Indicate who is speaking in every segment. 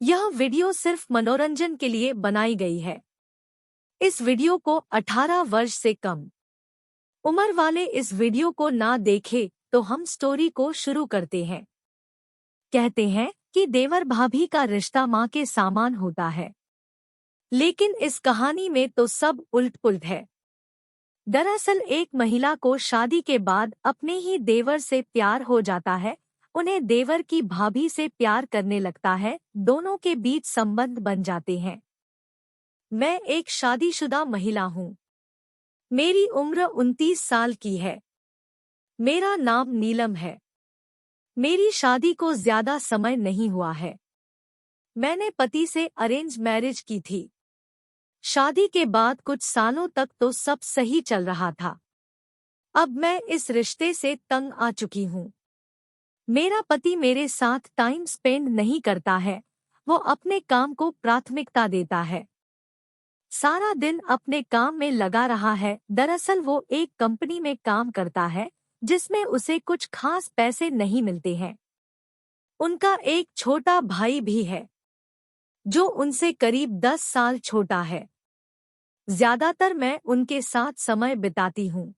Speaker 1: यह वीडियो सिर्फ मनोरंजन के लिए बनाई गई है। इस वीडियो को 18 वर्ष से कम उम्र वाले इस वीडियो को ना देखें। तो हम स्टोरी को शुरू करते हैं। कहते हैं कि देवर भाभी का रिश्ता माँ के समान होता है, लेकिन इस कहानी में तो सब उल्ट-पुल्ट है। दरअसल एक महिला को शादी के बाद अपने ही देवर से प्यार हो जाता है। उन्हें देवर की भाभी से प्यार करने लगता है। दोनों के बीच संबंध बन जाते हैं। मैं एक शादीशुदा महिला हूँ। मेरी उम्र 29 साल की है। मेरा नाम नीलम है। मेरी शादी को ज्यादा समय नहीं हुआ है। मैंने पति से अरेंज मैरिज की थी। शादी के बाद कुछ सालों तक तो सब सही चल रहा था। अब मैं इस रिश्ते से तंग आ चुकी हूँ। मेरा पति मेरे साथ टाइम स्पेंड नहीं करता है। वो अपने काम को प्राथमिकता देता है। सारा दिन अपने काम में लगा रहा है। दरअसल वो एक कंपनी में काम करता है जिसमें उसे कुछ खास पैसे नहीं मिलते हैं। उनका एक छोटा भाई भी है जो उनसे करीब 10 साल छोटा है। ज्यादातर मैं उनके साथ समय बिताती हूँ।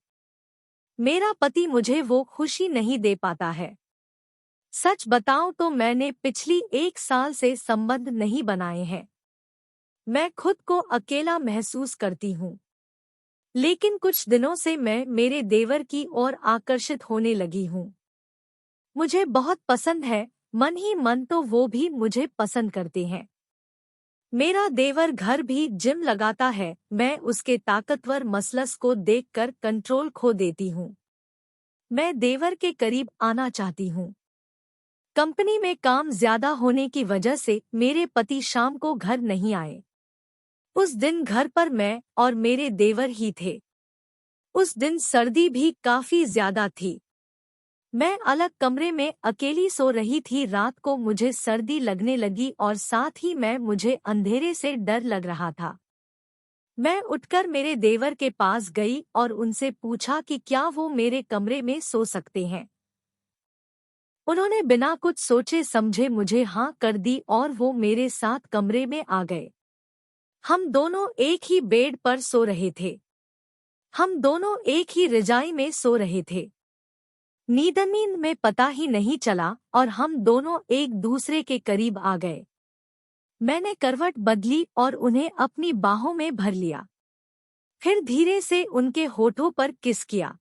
Speaker 1: मेरा पति मुझे वो खुशी नहीं दे पाता है। सच बताऊं तो मैंने पिछली 1 साल से संबंध नहीं बनाए हैं। मैं खुद को अकेला महसूस करती हूँ। लेकिन कुछ दिनों से मैं मेरे देवर की ओर आकर्षित होने लगी हूँ। मुझे बहुत पसंद है। मन ही मन तो वो भी मुझे पसंद करते हैं। मेरा देवर घर भी जिम लगाता है। मैं उसके ताकतवर मसल्स को देखकर कंट्रोल खो देती हूँ। मैं देवर के करीब आना चाहती हूँ। कंपनी में काम ज्यादा होने की वजह से मेरे पति शाम को घर नहीं आए। उस दिन घर पर मैं और मेरे देवर ही थे। उस दिन सर्दी भी काफी ज्यादा थी। मैं अलग कमरे में अकेली सो रही थी। रात को मुझे सर्दी लगने लगी और साथ ही मुझे अंधेरे से डर लग रहा था। मैं उठकर मेरे देवर के पास गई और उनसे पूछा कि क्या वो मेरे कमरे में सो सकते हैं। उन्होंने बिना कुछ सोचे समझे मुझे हाँ कर दी और वो मेरे साथ कमरे में आ गए। हम दोनों एक ही बेड पर सो रहे थे। हम दोनों एक ही रजाई में सो रहे थे। नींद में पता ही नहीं चला और हम दोनों एक दूसरे के करीब आ गए। मैंने करवट बदली और उन्हें अपनी बाहों में भर लिया। फिर धीरे से उनके होठों पर किस किया।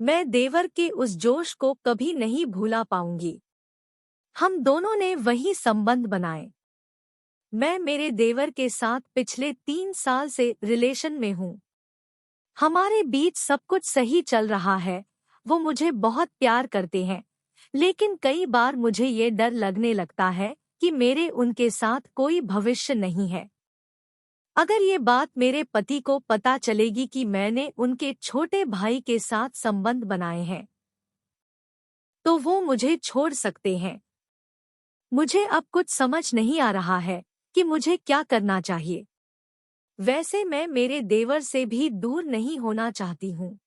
Speaker 1: मैं देवर के उस जोश को कभी नहीं भूला पाऊंगी। हम दोनों ने वही संबंध बनाए। मैं मेरे देवर के साथ पिछले 3 साल से रिलेशन में हूँ। हमारे बीच सब कुछ सही चल रहा है। वो मुझे बहुत प्यार करते हैं, लेकिन कई बार मुझे ये डर लगने लगता है कि मेरे उनके साथ कोई भविष्य नहीं है। अगर ये बात मेरे पति को पता चलेगी कि मैंने उनके छोटे भाई के साथ संबंध बनाए हैं, तो वो मुझे छोड़ सकते हैं। मुझे अब कुछ समझ नहीं आ रहा है कि मुझे क्या करना चाहिए। वैसे मैं मेरे देवर से भी दूर नहीं होना चाहती हूँ।